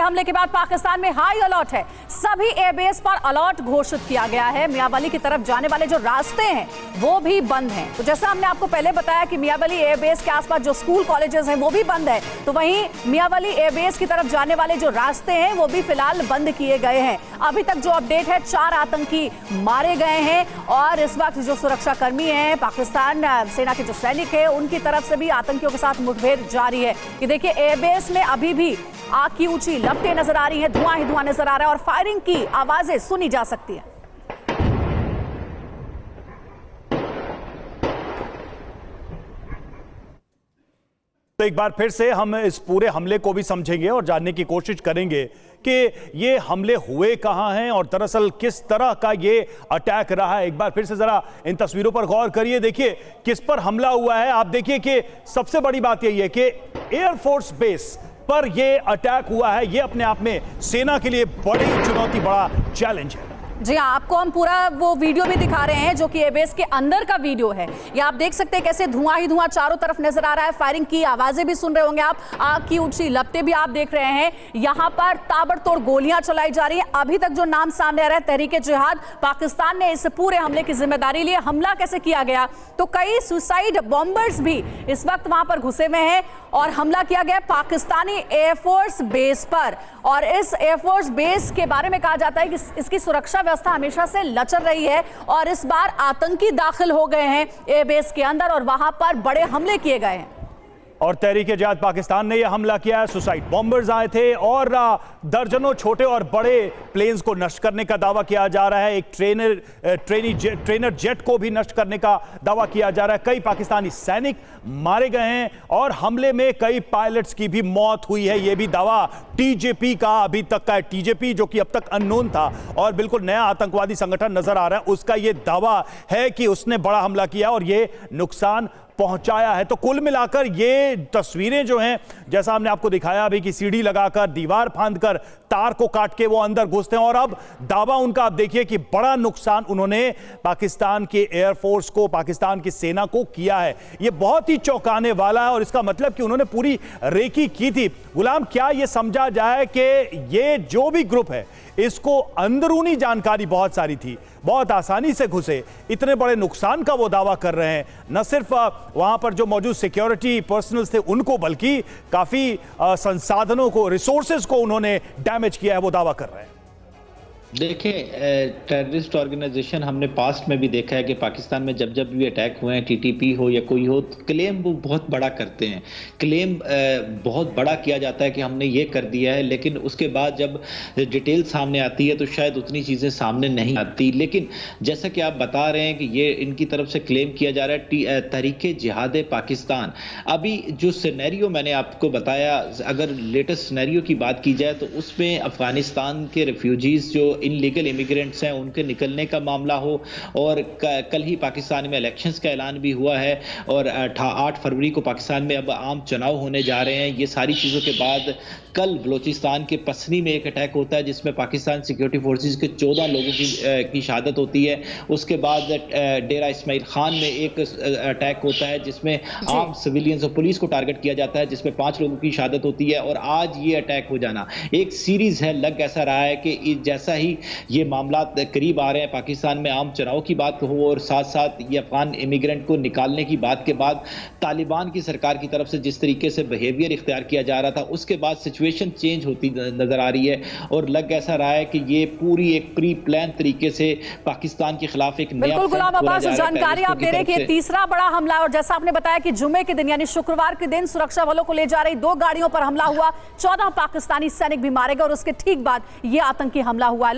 हमले के बाद पाकिस्तान में हाई अलर्ट है। सभी एयरबेस पर अलर्ट घोषित किया गया है। मियांवली की तरफ जाने वाले जो रास्ते हैं वो भी बंद हैं। तो जैसा हमने आपको पहले बताया कि मियांवली एयरबेस के आसपास जो स्कूल कॉलेजेस हैं वो भी बंद है, तो वहीं मियांवली एयरबेस की तरफ जाने वाले जो रास्ते हैं वो भी फिलहाल बंद किए गए हैं। अभी तक जो अपडेट है 4 आतंकी मारे गए हैं और इस वक्त जो सुरक्षा कर्मी हैं, पाकिस्तान सेना के जो सैनिक हैं, उनकी तरफ से भी आतंकियों के साथ मुठभेड़ जारी है। कि देखिए एयरबेस में अभी भी आग की ऊंची लपटें नजर आ रही हैं, धुआं ही धुआं नजर आ रहा है और फायरिंग की आवाजें सुनी जा सकती हैं। तो एक बार फिर से हम इस पूरे हमले को भी समझेंगे और जानने की कोशिश करेंगे कि ये हमले हुए कहां हैं और दरअसल किस तरह का ये अटैक रहा है। एक बार फिर से जरा इन तस्वीरों पर गौर करिए, देखिए किस पर हमला हुआ है। आप देखिए कि सबसे बड़ी बात यही है कि एयरफोर्स बेस पर ये अटैक हुआ है। ये अपने आप में सेना के लिए बड़ी चुनौती, बड़ा चैलेंज है। जी हाँ, आपको हम पूरा वो वीडियो भी दिखा रहे हैं जो कि एयरबेस के अंदर का वीडियो है। ये आप देख सकते हैं कैसे धुआं ही धुआं चारों तरफ नजर आ रहा है। फायरिंग की आवाजें भी सुन रहे होंगे आप, आग की ऊंची लपटें भी आप देख रहे हैं। यहाँ पर ताबड़तोड़ गोलियां चलाई जा रही हैं। अभी तक जो नाम सामने आ रहा है तहरीके जिहाद, पाकिस्तान ने इस पूरे हमले की जिम्मेदारी ली। हमला कैसे किया गया, तो कई सुसाइड बॉम्बर्स भी इस वक्त वहां पर घुसे हुए हैं और हमला किया गया पाकिस्तानी एयरफोर्स बेस पर। और इस एयरफोर्स बेस के बारे में कहा जाता है कि इसकी सुरक्षा व्यवस्था हमेशा से लचर रही है और इस बार आतंकी दाखिल हो गए हैं एयरबेस के अंदर और वहां पर बड़े हमले किए गए हैं। और तहरीके जिहाद पाकिस्तान ने यह हमला किया है। सुसाइड बॉम्बर्स आए थे और दर्जनों छोटे और बड़े प्लेन्स को नष्ट करने का दावा किया जा रहा है। एक ट्रेनर जेट को भी नष्ट करने का दावा किया जा रहा है। कई पाकिस्तानी सैनिक मारे गए हैं और हमले में कई पायलट्स की भी मौत हुई है। यह भी दावा टीजेपी का अभी तक का है। टीजेपी जो कि अब तक अननोन था और बिल्कुल नया आतंकवादी संगठन नजर आ रहा है, उसका यह दावा है कि उसने बड़ा हमला किया और यह नुकसान पहुंचाया है। तो कुल मिलाकर ये तस्वीरें जो हैं, जैसा हमने आपको दिखाया अभी कि सीढ़ी लगाकर, दीवार फांदकर, तार को काट के वो अंदर घुसते हैं और अब दावा उनका आप देखिए कि बड़ा नुकसान उन्होंने पाकिस्तान के एयरफोर्स को, पाकिस्तान की सेना को किया है। ये बहुत ही चौंकाने वाला है और इसका मतलब कि उन्होंने पूरी रेकी की थी। गुलाम, क्या ये समझा जाए कि ये जो भी ग्रुप है इसको अंदरूनी जानकारी बहुत सारी थी, बहुत आसानी से घुसे, इतने बड़े नुकसान का वो दावा कर रहे हैं, न सिर्फ वहां पर जो मौजूद सिक्योरिटी पर्सनल्स थे उनको, बल्कि काफी संसाधनों को, रिसोर्सेज को उन्होंने डैमेज किया है, वो दावा कर रहे हैं। देखिए, टेररिस्ट ऑर्गेनाइजेशन हमने पास्ट में भी देखा है कि पाकिस्तान में जब जब भी अटैक हुए हैं, टीटीपी हो या कोई हो, तो क्लेम वो बहुत बड़ा करते हैं। क्लेम बहुत बड़ा किया जाता है कि हमने ये कर दिया है, लेकिन उसके बाद जब डिटेल सामने आती है तो शायद उतनी चीज़ें सामने नहीं आती। लेकिन जैसा कि आप बता रहे हैं कि ये इनकी तरफ से क्लेम किया जा रहा है तहरीके जिहाद पाकिस्तान। अभी जो सिनेरियो मैंने आपको बताया, अगर लेटेस्ट सिनेरियो की बात की जाए तो उसमें अफगानिस्तान के रेफ्यूजीज जो इनलीगल इमिग्रेंट्स हैं उनके निकलने का मामला हो, और कल ही पाकिस्तान में इलेक्शंस का ऐलान भी हुआ है और 8 फरवरी को पाकिस्तान में अब आम चुनाव होने जा रहे हैं। ये सारी चीज़ों के बाद कल बलूचिस्तान के पसनी में एक अटैक होता है जिसमें पाकिस्तान सिक्योरिटी फोर्सेस के 14 लोगों की शहादत होती है। उसके बाद डेरा इस्माइल खान में एक अटैक होता है जिसमें आम सिविलियंस और पुलिस को टारगेट किया जाता है, जिसमें 5 लोगों की शहादत होती है। और आज ये अटैक हो जाना एक सीरीज है। लग ऐसा रहा है कि जैसा ही ये मामला करीब आ रहे हैं, पाकिस्तान में आम चुनाव की बात हो और साथ साथ ये अफगान इमिग्रेंट को निकालने की बात के बाद तालिबान की सरकार की तरफ से जिस तरीके से बिहेवियर इख्तियार किया जा रहा था, उसके बाद सिचुएशन चेंज होती नजर आ रही है। और लग ऐसा रहा है कि ये पूरी एक प्री प्लान तरीके से पाकिस्तान के खिलाफ एक नया गुलाम अब्बास, जानकारी आप दे रहे हैं कि तीसरा बड़ा हमला, और जैसा आपने बताया कि जुमे के दिन यानी शुक्रवार के दिन सुरक्षा बलों को ले जा रही 2 गाड़ियों पर हमला हुआ, 14 पाकिस्तानी सैनिक भी मारे गए और उसके ठीक बाद यह आतंकी हमला हुआ है।